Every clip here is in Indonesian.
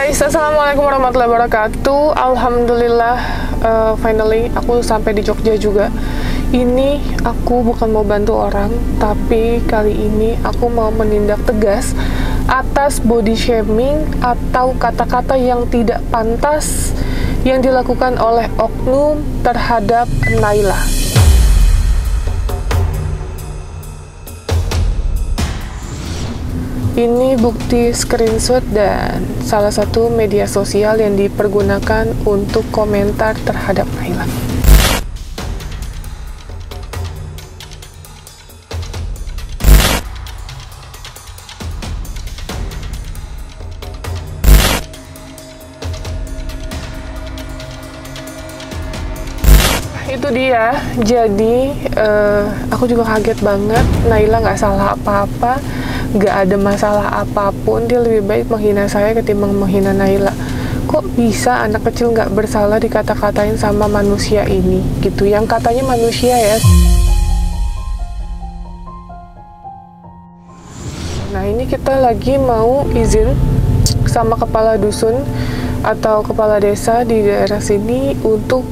Guys, assalamualaikum warahmatullahi wabarakatuh. Alhamdulillah, finally aku sampai di Jogja juga. Ini aku bukan mau bantu orang, tapi kali ini aku mau menindak tegas atas body shaming atau kata-kata yang tidak pantas yang dilakukan oleh oknum terhadap Naila. Ini bukti screenshot dan salah satu media sosial yang dipergunakan untuk komentar terhadap Naila. Itu dia, jadi aku juga kaget banget. Naila nggak salah apa-apa, nggak ada masalah apapun. Dia lebih baik menghina saya ketimbang menghina Naila. Kok bisa anak kecil nggak bersalah dikata-katain sama manusia ini gitu, yang katanya manusia ya. Nah, ini kita lagi mau izin sama kepala dusun atau kepala desa di daerah sini untuk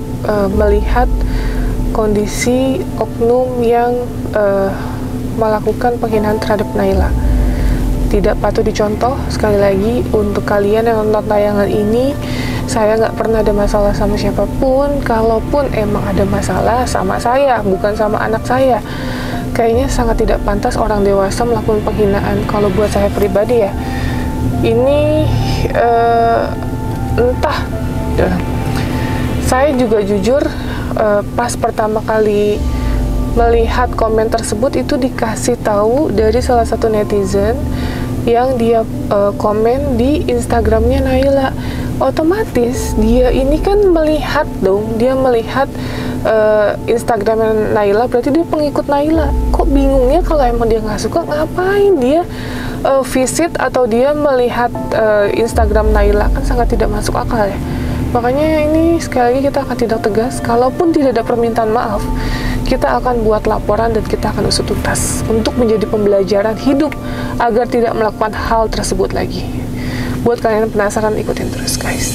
melihat kondisi oknum yang melakukan penghinaan terhadap Naila. Tidak patut dicontoh. Sekali lagi, untuk kalian yang nonton tayangan ini, saya nggak pernah ada masalah sama siapapun. Kalaupun emang ada masalah sama saya, bukan sama anak saya. Kayaknya sangat tidak pantas orang dewasa melakukan penghinaan. Kalau buat saya pribadi ya, ini entah. Saya juga jujur, pas pertama kali melihat komen tersebut itu dikasih tahu dari salah satu netizen yang dia komen di Instagramnya Naila. Otomatis dia ini kan melihat dong, dia melihat Instagram Naila, berarti dia pengikut Naila. Kok bingungnya kalau emang dia nggak suka, ngapain dia visit atau dia melihat Instagram Naila? Kan sangat tidak masuk akal ya. Makanya ini sekali lagi kita akan tindak tegas. Kalaupun tidak ada permintaan maaf, kita akan buat laporan dan kita akan usut tuntas untuk menjadi pembelajaran hidup agar tidak melakukan hal tersebut lagi. Buat kalian yang penasaran, ikutin terus guys.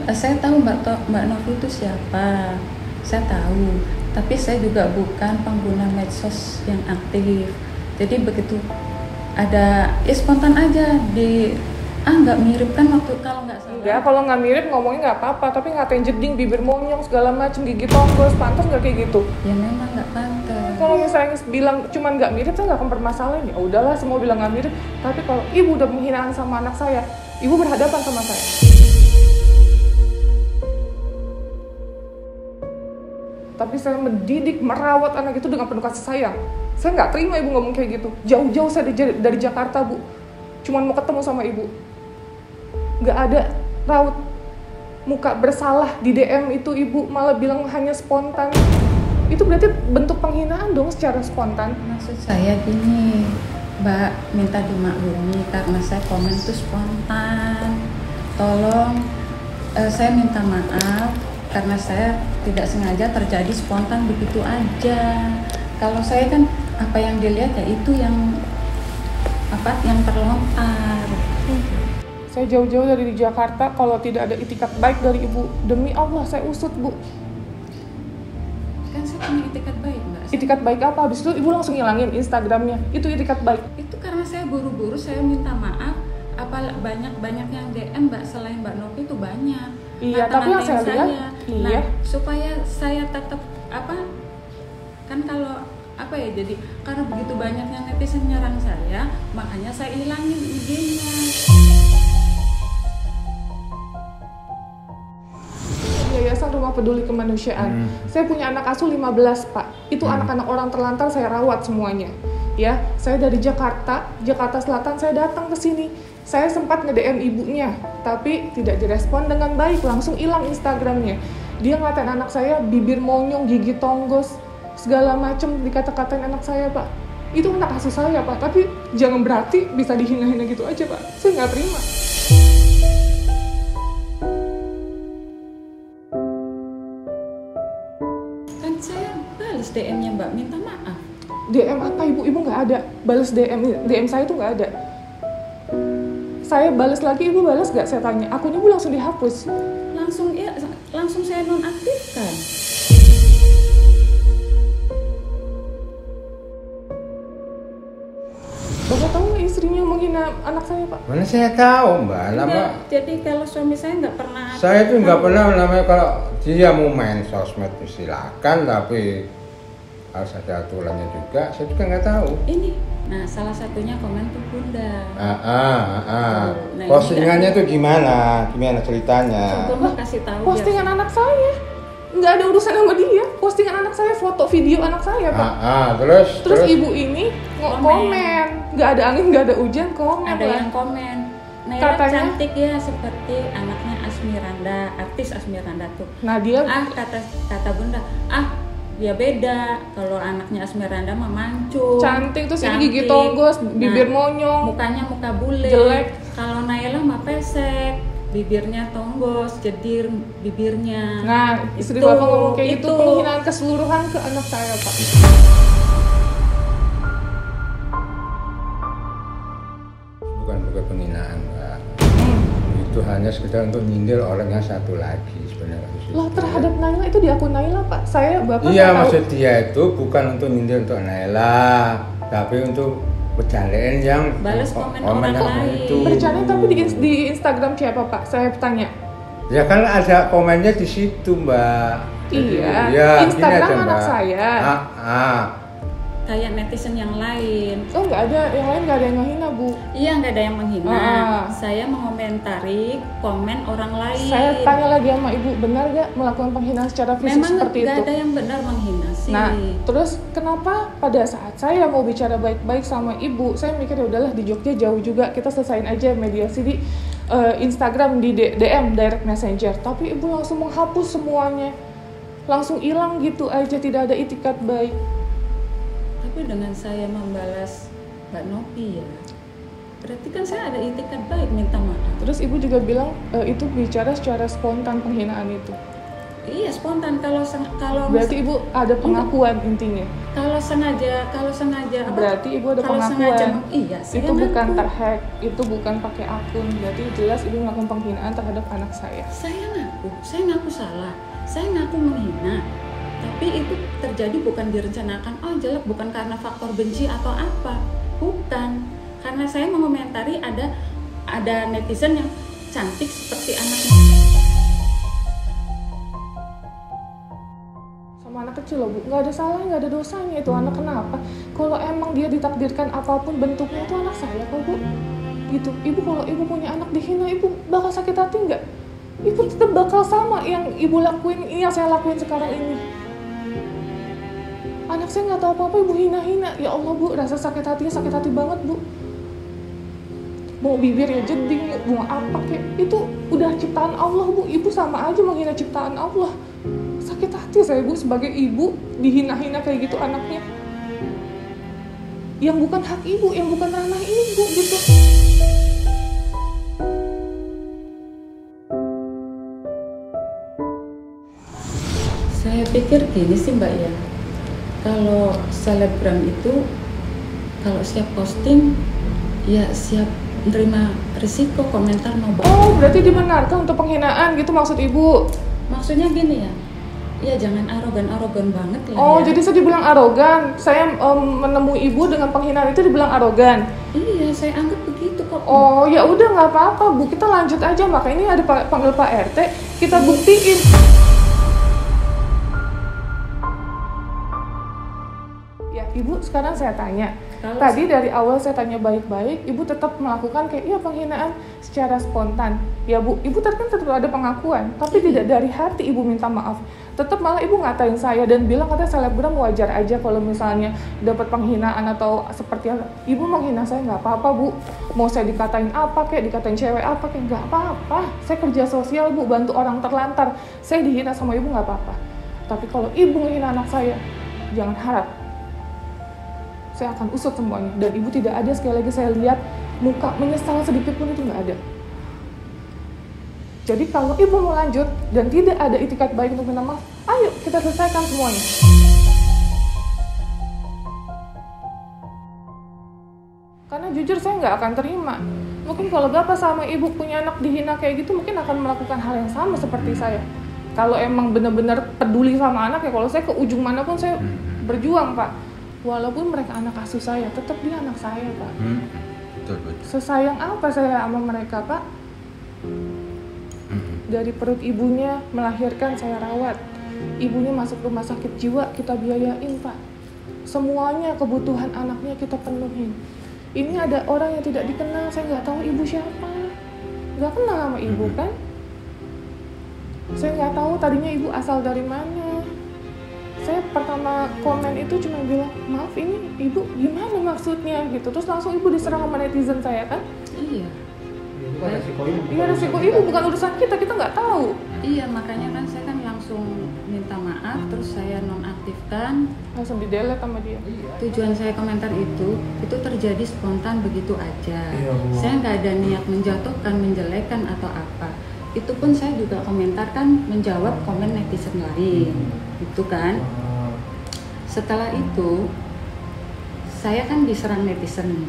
Saya tahu Mbak Novi itu siapa. Saya tahu. Tapi saya juga bukan pengguna medsos yang aktif. Jadi begitu ada, ya spontan aja nggak mirip kan waktu kalau nggak salah. Enggak, kalau nggak mirip ngomongnya nggak apa-apa, tapi ngatain jeding, bibir monyong, segala macem, gigi tonggos, pantas nggak kayak gitu? Ya memang nggak pantas. Kalau misalnya bilang cuman nggak mirip, saya nggak akan permasalahin. Ya udahlah, semua bilang nggak mirip. Tapi kalau ibu udah penghinaan sama anak saya, ibu berhadapan sama saya. Tapi saya mendidik, merawat anak itu dengan penuh kasih sayang. Saya nggak terima ibu ngomong kayak gitu. Jauh-jauh saya dari Jakarta, Bu. Cuman mau ketemu sama ibu. Nggak ada raut muka bersalah di DM itu, ibu malah bilang hanya spontan. Itu berarti bentuk penghinaan dong secara spontan. Maksud saya gini, Mbak, minta dimaklumi karena saya komen itu spontan. Tolong, saya minta maaf karena saya tidak sengaja terjadi spontan begitu aja. Kalau saya kan apa yang dilihat ya itu yang terlontar. Saya jauh-jauh dari Jakarta, kalau tidak ada itikat baik dari ibu, demi Allah saya usut, Bu. Kan saya punya itikat baik, Mbak. Itikat baik apa? Habis itu ibu langsung ngilangin Instagramnya. Itu itikat baik. Itu karena saya buru-buru, saya minta maaf. Banyak yang DM, Mbak, selain Mbak Novi itu banyak. Iya, tapi yang saya lihat, iya. Nah, supaya saya tetap kan kalau jadi karena begitu banyaknya netizen nyerang saya, makanya saya hilangin IG-nya. Yayasan Rumah Peduli Kemanusiaan. Saya punya anak asuh 15, Pak. Itu anak-anak orang terlantar saya rawat semuanya. Ya, saya dari Jakarta Selatan, saya datang ke sini. Saya sempat nge-DM ibunya, tapi tidak direspon dengan baik, langsung hilang Instagramnya. Dia ngatain anak saya bibir monyong, gigi tonggos, segala macem dikata-katain anak saya, Pak. Itu anak asuh saya, Pak, tapi jangan berarti bisa dihina-hina gitu aja, Pak. Saya nggak terima. DM-nya Mbak minta maaf. DM apa ibu? Ibu nggak ada balas DM saya tuh nggak ada. Saya balas lagi, ibu balas nggak? Saya tanya, akun ibu langsung dihapus. Langsung saya nonaktifkan. Bapak tahu nggak istrinya menghina anak saya, Pak? Mana saya tahu, Mbak. Enggak, jadi kalau suami saya nggak pernah. Saya tuh nggak pernah namanya, kalau dia mau main sosmed silakan, tapi harus ada aturannya juga. Saya juga nggak tau. Ini, nah salah satunya komen tuh Bunda. Nah, Postingannya tuh gimana? Gimana ceritanya? Coba kasih tahu. Postingan anak saya, nggak ada urusan sama dia. Postingan anak saya, foto video anak saya, Pak. Terus Ibu ini komen, nggak ada angin, nggak ada hujan, komen. Ada lah. yang komen. Naila Katanya, cantik ya seperti anaknya Asmiranda, artis Asmiranda tuh. Nah dia, Kata Bunda, dia beda. Kalau anaknya Asmiranda mah mancung, cantik terus ini gigi tonggos, bibir monyong, mukanya muka bule, jelek. Kalau Naila mah pesek, bibirnya tonggos, jedir bibirnya. Nah, istri Bapak ngomong kayak gitu, penghinaan keseluruhan ke anak saya, Pak. bukan penghinaan, Mbak. Itu hanya sekedar untuk nyindir orang yang satu lagi sebenarnya. Loh, terhadap Naila itu di akun Naila, Pak. Bapak Iya, tahu. maksud dia itu bukan untuk nyindir untuk Naila, tapi untuk bercandaan yang balas komen orang lain. itu. Bercanda tapi di Instagram siapa, Pak? Saya tanya. Ya kan ada komennya di situ, Mbak. Iya, ya, Instagram aja, anak Mbak. saya. Kayak netizen yang lain. Oh, nggak ada, yang lain nggak ada yang menghina, Bu. Iya, nggak ada yang menghina. Saya mengomentari komen orang lain. Saya tanya lagi sama Ibu, benar nggak melakukan penghinaan secara fisik memang seperti itu? Memang nggak ada yang benar menghina sih. Nah, terus kenapa pada saat saya mau bicara baik-baik sama Ibu, saya mikir ya udahlah di Jogja jauh juga, kita selesain aja mediasi di Instagram, di DM, direct messenger. Tapi Ibu langsung menghapus semuanya. Langsung hilang gitu aja, tidak ada itikat baik. Tapi dengan saya membalas Mbak Novi ya, berarti kan saya ada itikat baik, minta maaf. Terus Ibu juga bilang itu bicara secara spontan penghinaan itu. Iya, spontan. Kalau berarti Ibu ada pengakuan intinya. Kalau sengaja apa? Berarti Ibu ada pengakuan. Sengaja, iya, itu bukan terhack, itu bukan pakai akun. Berarti jelas Ibu melakukan penghinaan terhadap anak saya. Saya ngaku salah. Saya ngaku menghina. Tapi itu terjadi bukan direncanakan, jelek, bukan karena faktor benci atau apa. Bukan. Karena saya mengomentari ada netizen yang cantik seperti anaknya. Sama anak kecil loh, Bu. Nggak ada salahnya, nggak ada dosanya itu anak. Kenapa? Kalau emang dia ditakdirkan apapun bentuknya, itu anak saya kok, Bu. Gitu. Ibu kalau Ibu punya anak dihina, Ibu bakal sakit hati nggak? Ibu tetap bakal sama yang Ibu lakuin, yang saya lakuin sekarang ini. Anak saya nggak tahu apa-apa, Ibu hina-hina. Ya Allah, Bu, rasa sakit hatinya sakit hati banget, Bu. Mau bibirnya jeding, mau apa kek, itu udah ciptaan Allah, Bu. Ibu sama aja menghina ciptaan Allah. Sakit hati saya, Bu, sebagai ibu dihina-hina kayak gitu anaknya. Yang bukan hak Ibu, yang bukan ranah Ibu gitu. Saya pikir gini sih Mbak ya, kalau selebgram itu kalau siap posting ya siap menerima risiko komentar mau. Oh, berarti dibenarkan untuk penghinaan gitu maksud Ibu? Maksudnya gini ya jangan arogan banget lah. Oh, ya. jadi saya dibilang arogan. Saya menemui Ibu dengan penghinaan itu dibilang arogan. Iya, saya anggap begitu kok. Oh, ya udah nggak apa-apa, Bu. Kita lanjut aja. Maka ini ada panggil Pak RT, kita buktiin. Ya, Ibu, sekarang saya tanya. Tadi dari awal saya tanya baik-baik, Ibu tetap melakukan kayak iya penghinaan secara spontan. Ya, Bu, Ibu kan tetap ada pengakuan, tapi tidak dari hati Ibu minta maaf. Tetap malah Ibu ngatain saya dan bilang katanya selebgram wajar aja kalau misalnya dapat penghinaan atau seperti apa. Ibu menghina saya nggak apa-apa, Bu. Mau saya dikatain apa kayak dikatain cewek apa kayak nggak apa-apa. Saya kerja sosial, Bu, bantu orang terlantar. Saya dihina sama Ibu nggak apa-apa. Tapi kalau Ibu menghina anak saya, jangan harap saya akan usut semuanya. Dan Ibu tidak ada, sekali lagi saya lihat muka menyesal sedikit pun itu nggak ada. Jadi kalau Ibu mau lanjut dan tidak ada itikat baik untuk minta maaf, ayo kita selesaikan semuanya. jujur saya nggak akan terima. Mungkin kalau bapak sama ibu punya anak dihina kayak gitu, mungkin akan melakukan hal yang sama seperti saya. Kalau emang benar-benar peduli sama anak ya, kalau saya ke ujung manapun saya berjuang Pak. Walaupun mereka anak asuh saya, tetap dia anak saya Pak. Betul. Sesayang apa saya sama mereka Pak? Dari perut ibunya melahirkan saya rawat. Ibunya masuk rumah sakit jiwa kita biayain Pak. Semuanya kebutuhan anaknya kita penuhin. Ini ada orang yang tidak dikenal, saya nggak tahu ibu siapa, nggak kenal sama ibu kan? Saya nggak tahu tadinya ibu asal dari mana. Saya pertama komen itu cuma bilang, maaf ini ibu gimana maksudnya gitu. Terus langsung ibu diserang sama netizen saya kan? Iya. Iya resiko ibu bukan urusan kita nggak tahu. Iya, makanya kan saya kan langsung minta maaf, terus saya nonaktifkan. Langsung di-delete sama dia. Tujuan saya komentar itu terjadi spontan begitu aja. Saya nggak ada niat menjatuhkan, menjelekan atau apa. Itu pun saya juga komentar kan menjawab komen netizen lain, gitu kan. Setelah itu saya kan diserang netizen.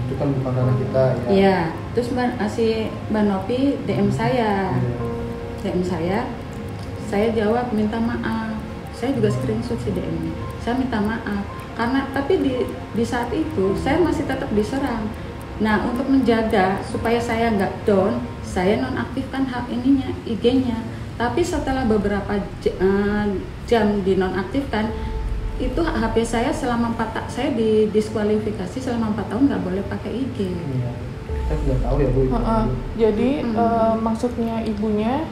Itu kan bukan karena kita ya. Iya, terus Mbak Novi DM saya. Saya jawab minta maaf. Saya juga screenshot si DM-nya. Saya minta maaf karena tapi di saat itu saya masih tetap diserang. Nah, untuk menjaga supaya saya nggak down, saya nonaktifkan hak ininya, IG-nya. Tapi setelah beberapa jam dinonaktifkan, itu HP saya selama 4 saya didiskualifikasi selama 4 tahun nggak boleh pakai IG. Iya. Kita sudah tahu ya Bu. Jadi maksudnya ibunya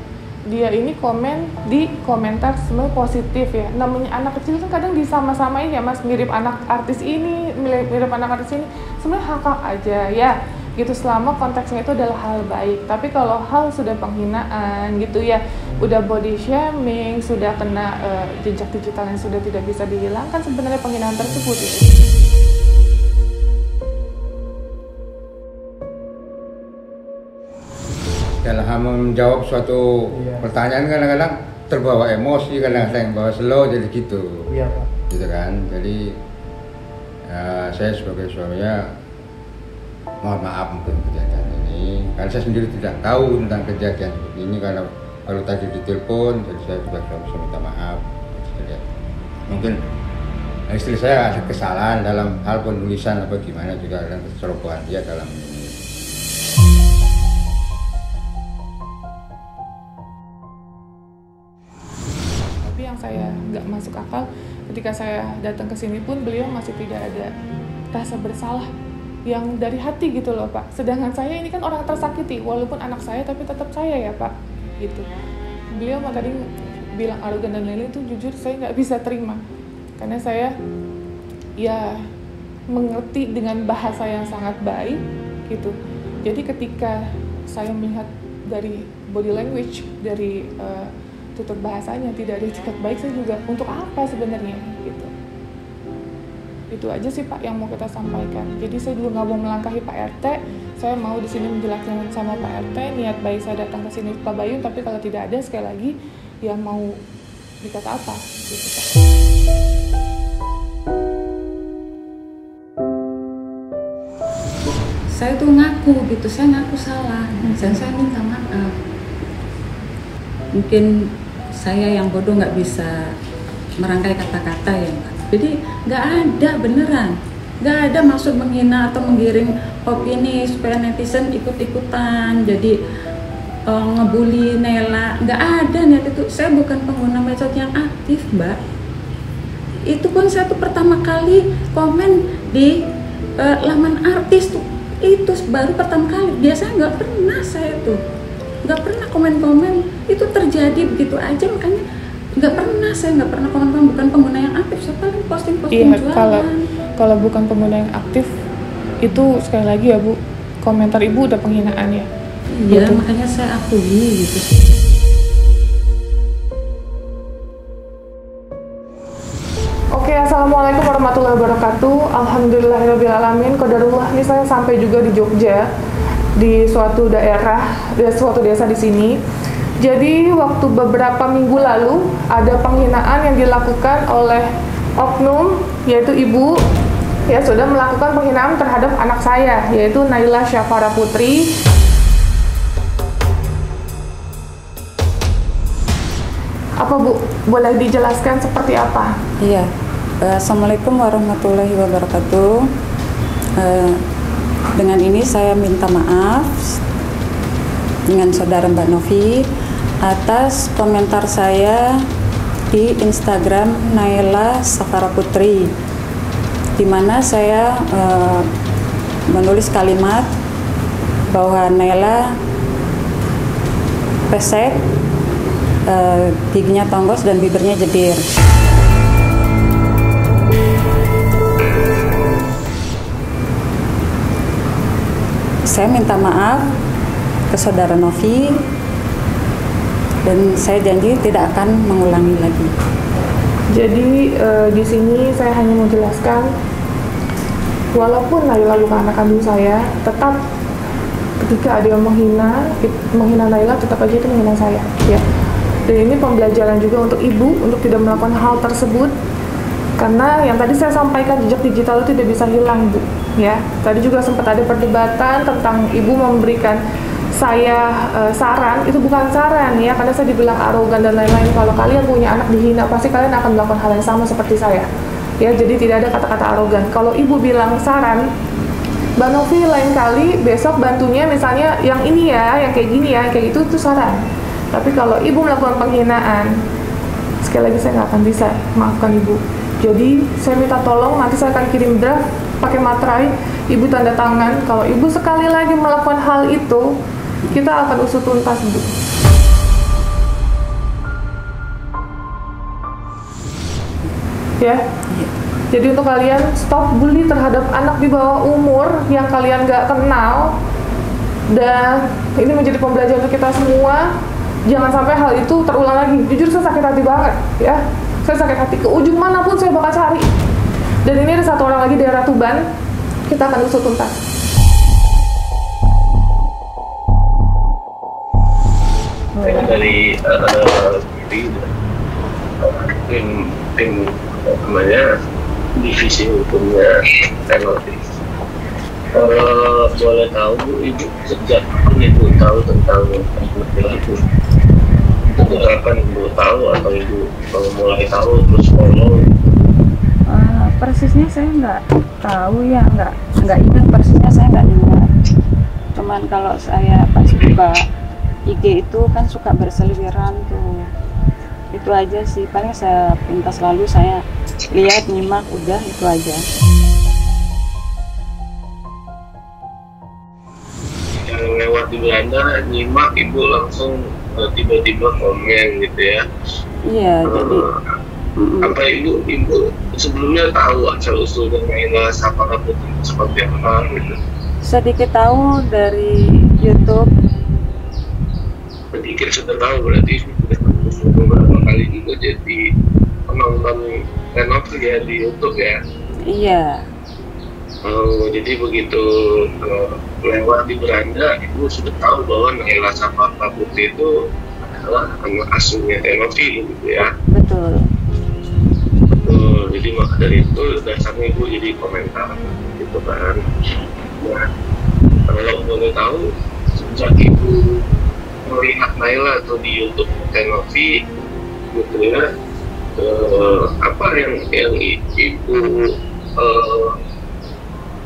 dia ini komen di komentar sebenarnya positif ya. Namanya anak kecil kan kadang disama-samain ya Mas, mirip anak artis ini, mirip anak artis ini. Sebenarnya hak aja ya. Gitu selama konteksnya itu adalah hal baik. Tapi kalau hal sudah penghinaan gitu ya, udah body shaming, sudah kena jejak digital yang sudah tidak bisa dihilangkan, sebenarnya penghinaan tersebut ya. Dalam menjawab suatu pertanyaan kadang-kadang terbawa emosi, kadang-kadang bawa slow, jadi gitu. Iya Pak. Gitu kan. Jadi saya sebagai suaminya mohon maaf mungkin kejadian ini, karena saya sendiri tidak tahu tentang kejadian seperti ini. Kalau tadi ditelepon, jadi saya juga bisa minta maaf. Jadi, mungkin istri saya ada kesalahan dalam hal penulisan apa gimana juga, dan kecerobohan dia dalam ini. Tapi yang saya nggak masuk akal, ketika saya datang ke sini pun beliau masih tidak ada rasa bersalah yang dari hati gitu loh Pak. Sedangkan saya ini kan orang tersakiti, walaupun anak saya tapi tetap saya ya Pak gitu. Beliau tadi bilang arogan dan lain-lain, itu jujur saya nggak bisa terima, karena saya ya mengerti dengan bahasa yang sangat baik gitu. Jadi ketika saya melihat dari body language, dari tutur bahasanya tidak ada etiket baik, saya juga untuk apa sebenarnya gitu. Itu aja sih Pak yang mau kita sampaikan. Jadi saya juga nggak mau melangkahi Pak RT. Saya mau di sini menjelaskan sama Pak RT niat baik saya datang ke sini Pak Bayu. Tapi kalau tidak ada, sekali lagi ya mau dikata apa gitu Pak. Saya tuh ngaku gitu, saya ngaku salah dan saya minta maaf. Mungkin saya yang bodoh nggak bisa merangkai kata-kata ya Pak. Jadi nggak ada beneran, nggak ada maksud menghina atau menggiring opini supaya netizen ikut-ikutan jadi ngebully Nela, nggak ada niat itu. Saya bukan pengguna medsos yang aktif Mbak. Itu pun saya tuh pertama kali komen di laman artis tuh, itu baru pertama kali. Biasanya nggak pernah saya tuh, nggak pernah komen-komen. Itu terjadi begitu aja, makanya saya nggak pernah komen-komen, bukan pengguna yang aktif. Saya paling posting-posting jualan. Kalau bukan pengguna yang aktif itu sekali lagi ya Bu, komentar Ibu udah penghinaan ya. Iya, gitu. Makanya saya akui gitu. Oke, assalamualaikum warahmatullahi wabarakatuh. Alhamdulillahirobbilalamin. Qadarullah, ini saya sampai juga di Jogja, di suatu daerah, di suatu desa di sini. Jadi waktu beberapa minggu lalu ada penghinaan yang dilakukan oleh oknum, yaitu ibu ya sudah melakukan penghinaan terhadap anak saya, yaitu Naila Syafara Putri. Apa Bu, boleh dijelaskan seperti apa? Iya. Assalamualaikum warahmatullahi wabarakatuh. Dengan ini saya minta maaf dengan saudara Mbak Novi atas komentar saya di Instagram Naila Syafara Putri, di mana saya menulis kalimat bahwa Naila pesek, giginya tonggos dan bibirnya jedir. Saya minta maaf ke saudara Novi dan saya janji tidak akan mengulangi lagi. Jadi di sini saya hanya mau jelaskan, walaupun Naila bukan anak kandung saya, tetap ketika ada yang menghina Naila, tetap aja itu menghina saya, ya. Dan ini pembelajaran juga untuk ibu untuk tidak melakukan hal tersebut, karena yang tadi saya sampaikan, jejak digital itu tidak bisa hilang, Bu, ya. Tadi juga sempat ada perdebatan tentang ibu memberikan saya saran, itu bukan saran ya, karena saya dibilang arogan dan lain-lain. Kalau kalian punya anak dihina, pasti kalian akan melakukan hal yang sama seperti saya, ya. Jadi tidak ada kata-kata arogan. Kalau ibu bilang saran, Mbak Novi lain kali besok bantunya misalnya yang ini ya, yang kayak gini ya, kayak gitu, itu saran. Tapi kalau ibu melakukan penghinaan, sekali lagi saya nggak akan bisa maafkan ibu. Jadi saya minta tolong, nanti saya akan kirim draft pakai materai, ibu tanda tangan. Kalau ibu sekali lagi melakukan hal itu, kita akan usut tuntas, Bu. Ya. Jadi untuk kalian, stop bully terhadap anak di bawah umur yang kalian gak kenal. Dan ini menjadi pembelajaran untuk kita semua. Jangan sampai hal itu terulang lagi. Jujur saya sakit hati banget, ya. Saya sakit hati, ke ujung manapun saya bakal cari. Dan ini ada satu orang lagi daerah Tuban, kita akan usut tuntas. Dari tim namanya divisi hukumnya teknologi. Boleh tahu Bu, Ibu sejak Ibu tahu tentang itu? Kapan Ibu tahu atau Ibu mulai tahu terus follow? Persisnya saya nggak tahu ya, nggak ingat persisnya, saya nggak ingat. Cuman kalau saya pas buka IG itu kan suka berseliweran tuh, itu aja sih. Paling saya pintas lalu saya lihat, nyimak, udah itu aja. Yang lewat di Belanda nyimak, Ibu langsung tiba-tiba komen gitu ya? Iya, jadi apa Ibu sebelumnya tahu asal usulnya Naila Syafara Putri seperti apa gitu? sedikit tahu dari YouTube. Sedikit sudah tahu, berarti sudah beberapa kali juga jadi penonton teknologi ya di YouTube ya? Iya. Oh, jadi begitu lewat di beranda, Ibu sudah tahu bahwa Naila Syafara Putri itu adalah anak asuhnya teknologi gitu ya? Betul. Betul, jadi maka dari itu dasarnya Ibu jadi komentar gitu kan. Nah, kalau boleh tahu, sejak Ibu melihat Naila atau di YouTube teknologi gitu ya, apa yang Ibu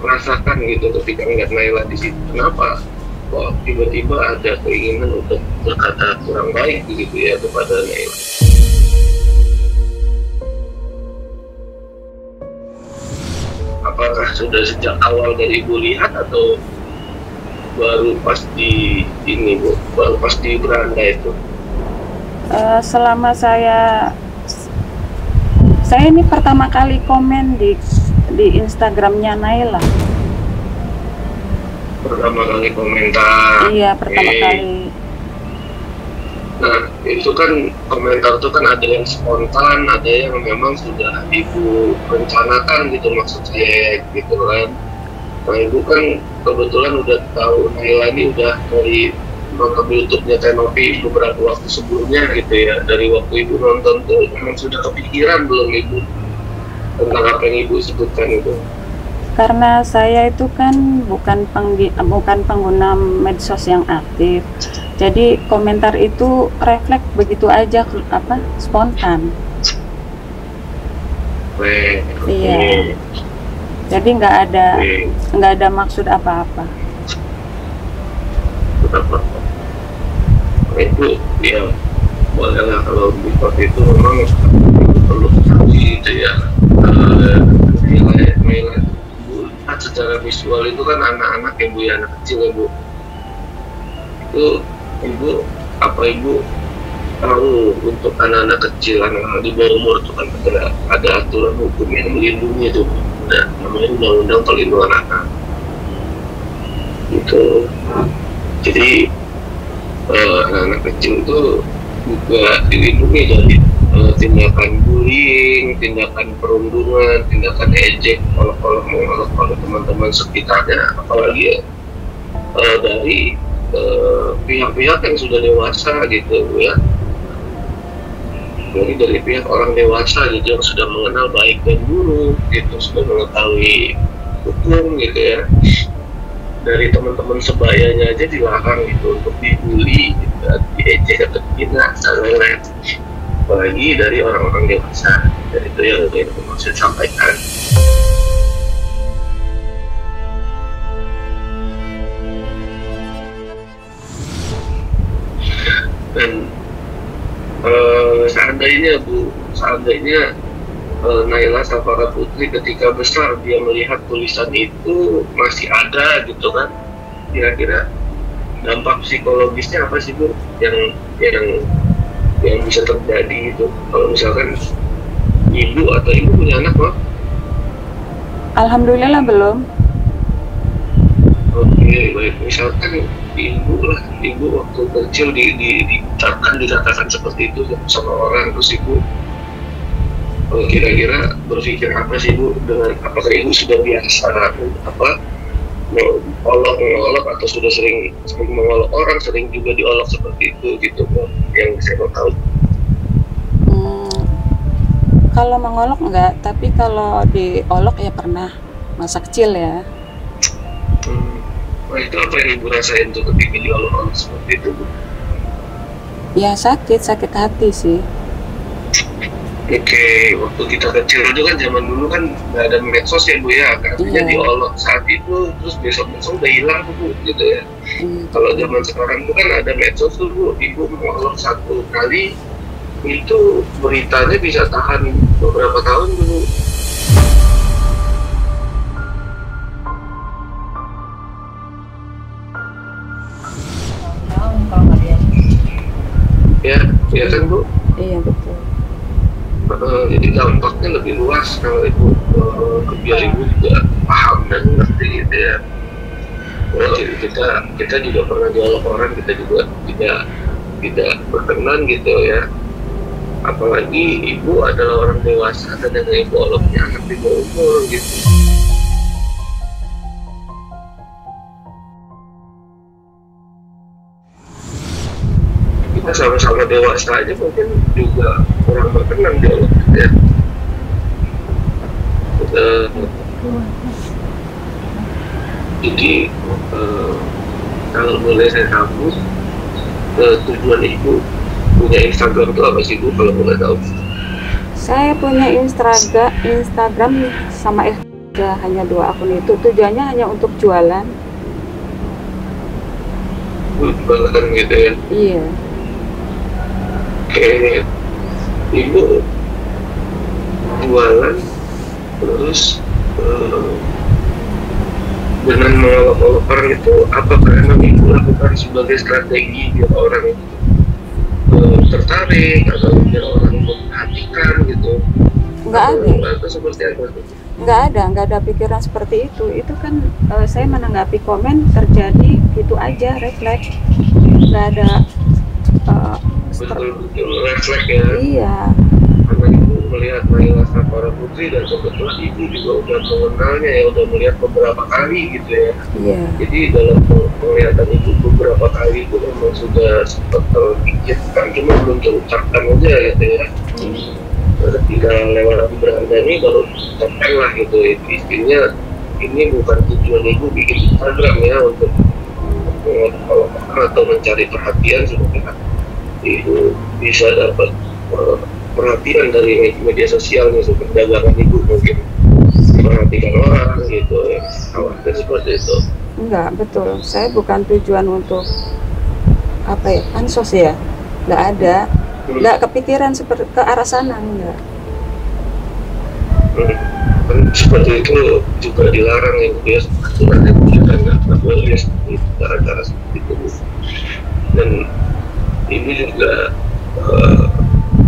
merasakan gitu ketika melihat Naila di situ? Kenapa kok tiba-tiba ada keinginan untuk berkata kurang baik gitu ya kepada Naila? Apakah sudah sejak awal dari Ibu lihat atau baru pas di ini Bu, baru pas di beranda itu? Selama saya ini pertama kali komen di Instagramnya Naila. Pertama kali komentar. Iya, pertama kali. Nah, itu kan komentar itu kan ada yang spontan, ada yang memang sudah Ibu rencanakan gitu, maksud saya gitu kan. Nah, Ibu kan kebetulan udah tahu Naila ini udah dari nonton YouTube-nya Teknopi beberapa waktu sebelumnya gitu ya. Dari waktu Ibu nonton tuh memang sudah kepikiran belum Ibu tentang apa yang Ibu sebutkan itu? Karena saya itu kan bukan pengguna medsos yang aktif, jadi komentar itu refleks begitu aja, spontan. Iya. Jadi nggak ada maksud apa-apa. Itu ya bolehlah kalau seperti itu memang perlu sanksi gitu ya. Nilai secara visual itu kan anak-anak ya Bu ya, anak kecil ya Bu. Itu Ibu tahu untuk anak-anak kecil, anak-anak di bawah umur itu kan ada aturan hukum yang melindungi itu, namanya Undang-Undang Perlindungan Anak. Itu jadi anak-anak kecil itu juga dilindungi dari tindakan bullying, tindakan perundungan, tindakan ejek, olok-olok teman-teman sekitarnya, apalagi ya dari pihak-pihak yang sudah dewasa gitu ya. Jadi dari pihak orang dewasa gitu yang sudah mengenal baik dan buruk gitu, sudah mengetahui hukum gitu ya. Dari teman-teman sebayanya aja dilarang gitu untuk dibully, gitu, diejek atau dihina, apalagi dari orang-orang dewasa. Dan itu yang mau saya sampaikan. Dan seandainya Naila Safara Putri ketika besar dia melihat tulisan itu masih ada gitu kan, kira-kira dampak psikologisnya apa sih Bu yang bisa terjadi gitu kalau misalkan ibu punya anak Pak? Alhamdulillah belum. Oke, baik. Misalkan ibu waktu kecil dikatakan seperti itu sama orang, terus ibu kira-kira berpikir apa sih Bu, dengan apakah ibu sudah biasa mengolok atau sudah sering mengolok orang, sering juga diolok seperti itu gitu Bu, yang saya mau tahu. Kalau mengolok enggak, tapi kalau diolok ya pernah masa kecil ya. Nah itu apa yang ibu rasain tuh ketika diolok-olok seperti itu Bu? Ya sakit hati sih. Oke, waktu kita kecil itu kan zaman dulu kan nggak ada medsos ya Bu ya, artinya diolok saat itu, terus besok-besok udah hilang tuh Bu, gitu ya. Kalau zaman sekarang itu kan ada medsos tuh Bu, ibu mengolok satu kali, itu beritanya bisa tahan beberapa tahun dulu. Tahun kalau nggak dia. Ya kan Bu? Iya betul. Jadi dampaknya lebih luas kalau ibu biar ibu juga paham dan ngerti gitu ya. Jadi kita juga pernah diolok orang, kita juga tidak berkenan gitu ya. Apalagi ibu adalah orang dewasa dan yang ibu oloknya anak di bawah umur gitu. Kita sama-sama dewasa aja mungkin juga kurang berkenan diolok gitu ya. Jadi kalau boleh saya tahu tujuan ibu punya Instagram itu apa sih Bu kalau boleh tahu? Saya punya Instagram sama hanya 2 akun itu, tujuannya hanya untuk jualan. Jualan gitu ya? Iya. Oke, ibu jualan terus dengan mengolok-olok orang itu apakah memang ibu lakukan sebagai strategi biar orang itu tertarik atau biar orang memperhatikan gitu? Nggak ada. Atau seperti apa? Nggak ada pikiran seperti itu. Itu kan saya menanggapi komen terjadi gitu aja, refleks. Nggak ada betul-betul refleks ya. Iya. Karena ibu melihat Naila Safara Putri dan kebetulan ibu juga udah mengenalnya ya, udah melihat beberapa kali gitu ya. Iya. Jadi dalam penglihatan ibu beberapa kali itu memang sudah sempat terpikirkan, cuma belum terucapkan aja gitu ya. Ketika lewat beranda ini baru tepen lah gitu, istrinya ini bukan tujuan ibu bikin Instagram ya untuk atau mencari perhatian supaya ibu bisa dapat perhatian dari media sosialnya, supaya dagangan ibu mungkin perhatikan orang gitu ya, khawatir seperti itu. Enggak, betul. Saya bukan tujuan untuk apa ya, pansos ya. Enggak ada. Enggak kepikiran seperti ke arah sana, enggak. Kan seperti itu juga dilarang ya, dia aturan yang bukan nggak boleh seperti itu, cara-cara seperti itu. Dan ini juga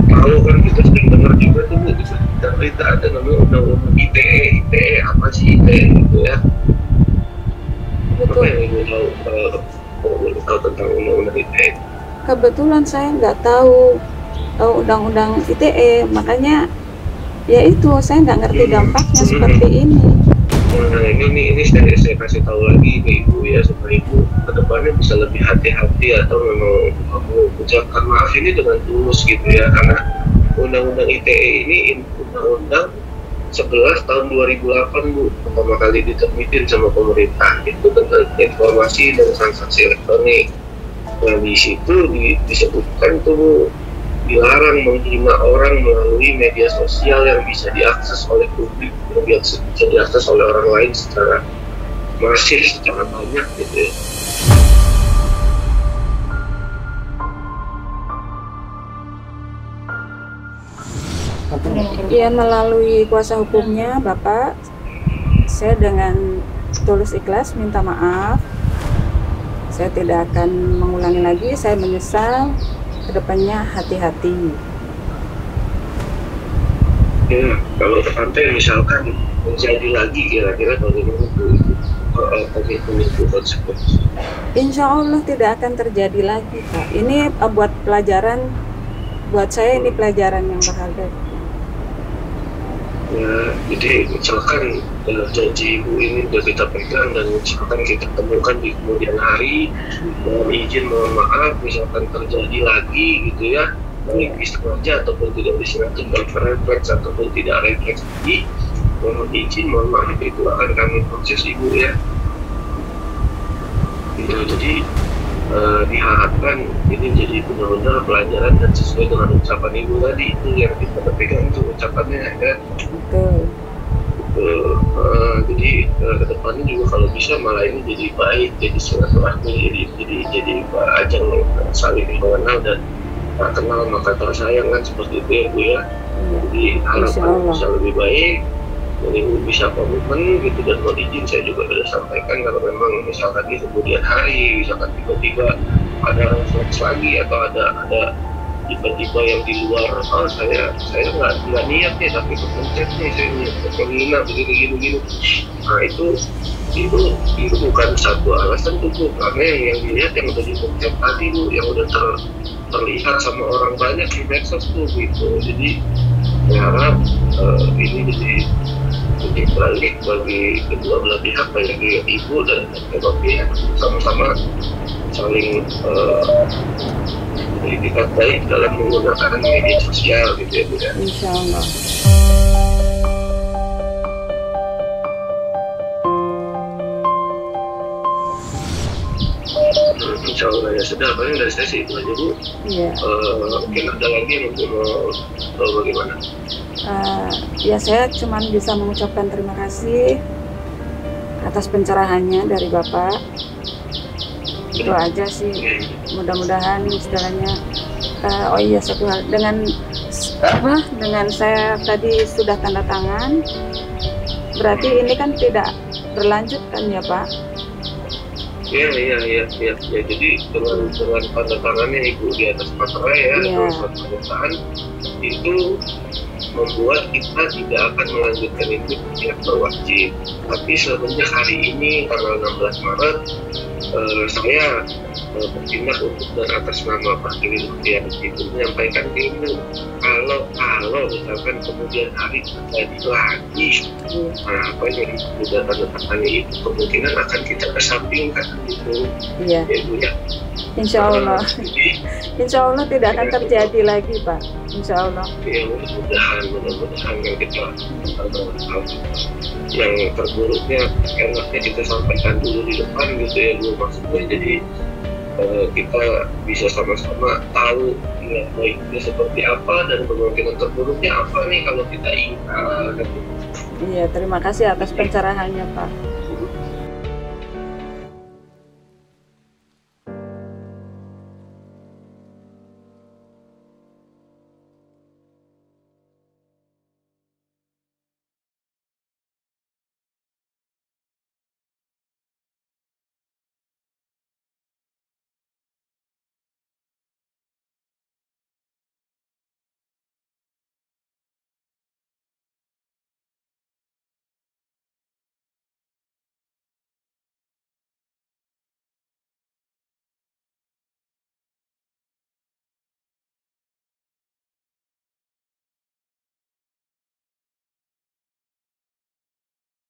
tahu kan, kita sering dengar juga tuh Bu, di berita ada namanya undang-undang ITE apa sih ITE gitu ya. Betul. Apa yang ibu tahu tentang undang-undang ITE? Kebetulan saya nggak tahu undang-undang ITE, makanya ya itu saya nggak ngerti dampaknya seperti ini. Nah ini saya kasih tahu lagi ke ibu ya, supaya ibu kedepannya bisa lebih hati-hati atau memang mengucapkan maaf ini dengan tulus gitu ya, karena undang-undang ITE ini undang-undang 11 tahun 2008 Bu, pertama kali diterbitin sama pemerintah, itu tentang informasi dan transaksi elektronik. Nah di situ disebutkan tuh dilarang menghina orang melalui media sosial yang bisa diakses oleh publik, yang bisa diakses oleh orang lain secara masif, secara banyak gitu ya. Ya, melalui kuasa hukumnya Bapak, saya dengan tulus ikhlas minta maaf. Saya tidak akan mengulangi lagi, saya menyesal. Kedepannya hati-hati. Ya, kalau sampai misalkan terjadi lagi, kira-kira bagaimana komitmen itu konsekuensi? Insya Allah tidak akan terjadi lagi Pak. Ini buat pelajaran, buat saya ini pelajaran yang berharga. Ya, jadi misalkan janji ibu ini sudah kita pegang dan misalkan kita temukan di kemudian hari, mohon izin, mohon maaf, misalkan terjadi lagi gitu ya, baik disengaja ataupun tidak disengaja, baik refleks ataupun tidak refleks lagi, mohon izin, mohon maaf, itu akan kami proses ibu ya. Gitu, jadi diharapkan ini jadi benar-benar pelajaran dan sesuai dengan ucapan ibu tadi, itu yang kita pegang itu ucapannya kan. Betul. Jadi kedepannya juga kalau bisa malah ini jadi baik, jadi silaturahmi, jadi ajang saling mengenal dan tak kenal maka tak sayang kan, seperti itu ya Bu ya. Jadi harapan bisa lebih baik. Jadi bisa komitmen gitu, dan mohon izin saya juga sudah sampaikan kalau memang misalkan di kemudian hari misalkan tiba-tiba ada refleks lagi atau ada tiba-tiba yang di luar, saya nggak niat nih tapi kepencet nih, saya niat menghina begini. Nah itu bukan satu alasan tuh Bu, karena yang dilihat yang udah dipencet tadi Bu, yang udah terlihat sama orang banyak di medsos tuh gitu. Jadi saya harap ini jadi balik bagi kedua belah pihak, baik ibu dan kedua pihak, sama-sama saling beritikat baik dalam menggunakan media sosial gitu ya Bu ya. Insya Allah. Insya Allah ya sudah, paling dari saya sih itu aja Bu. Iya. Mungkin ada lagi yang mau tahu bagaimana? Ya saya cuma bisa mengucapkan terima kasih atas pencerahannya dari Bapak. Itu aja sih. Mudah-mudahan istilahnya. Oh iya, satu hal, dengan saya tadi sudah tanda tangan, berarti ini kan tidak berlanjut kan ya Pak? Iya. Jadi dengan tanda tangannya Ibu di atas materai ya, surat pernyataan itu membuat kita tidak akan melanjutkan itu tidak berwajib. Tapi sebenarnya hari ini tanggal 16 Maret saya bertindak untuk dan atas nama Pak Dewi Lutfian itu menyampaikan ke Ibu kalau misalkan kemudian hari terjadi lagi apa yang sudah tanda tangan itu kemungkinan akan kita kesampingkan gitu. Iya. Ya Bu ya. Insya Allah. Jadi, Insya Allah tidak akan terjadi lagi, Pak. Insya Allah. ya mudah-mudahan kan kita yang terburuknya enaknya kita sampaikan dulu di depan gitu ya Bu, maksudnya jadi kita bisa sama-sama tahu yang baiknya seperti apa dan kemungkinan terburuknya apa nih kalau kita ingat. Iya, terima kasih atas pencerahannya, Pak.